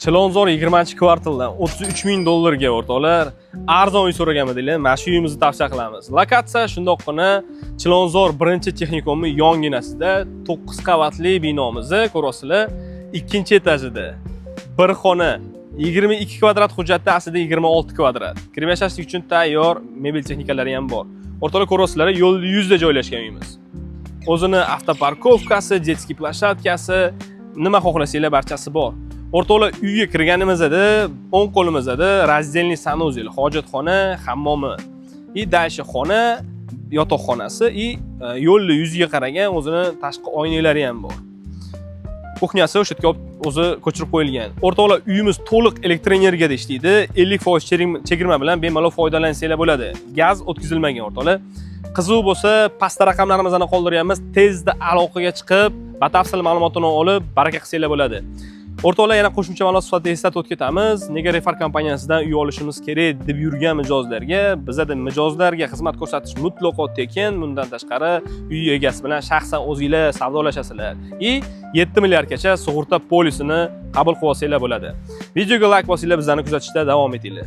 Chilonzor 20-kvartaldan 33 ming dollarga o'rtoqlar arzon uy so'raganmidinglar? Mana shu uyimizni tavsiya qilamiz. Lokatsiya shundoqqina Chilonzor 1-texnikumi yonginasida 9 qavatli binomizni ko'rasizlar. 2-etajida bir xona 22 kvadrat, hujjatda aslida 26 kvadrat. Kirib yashashlik uchun tayyor mebel texnikalari ham bor. O'rtoqlar ko'rasizlar, yo'l yuzida joylashgan uyimiz. O'zini avtoparkovkasi, jetski plashatkasi, nima xohlasanglar barchasi bor. O'rtoqlar uyga kirganimizda o'ng qo'limizda razdelniy sanuzel, hojatxona, hammomi, dayshi xona, yotoqxonasi, yo'lni yuziga qaragan o'zini tashqi oynalari ham bor. Kuxnyasi o'sha yerga o'zi ko'chirib qo'yilgan. O'rtoqlar uyimiz to'liq elektr energiyada ishlaydi. 50% chegirma bilan bemalol foydalansanglar bo'ladi. Gaz o'tkazilmagan o'rtoqlar. Qiziq bo'lsa, pastda raqamlarimizni qoldiryapmiz. Tezda aloqaga chiqib, batafsil ma'lumotini olib, baraka qilsanglar bo'ladi. O'rtoqlar, yana qo'shimcha ma'lumot sifatida eslatib o'tib ketamiz. Nega Refar kompaniyasidan uy olishimiz kerak deb yurgan mijozlarga, bizda mijozlarga xizmat ko'rsatish mutlaqo tekin. Bundan tashqari, uy egasi bilan shaxsan o'zingizlar savdolashasizlar. 7 milliardgacha sug'urta polisini qabul qilib olsanglar bo'ladi. Videoga like bosinglar, bizlarni kuzatishda davom etinglar.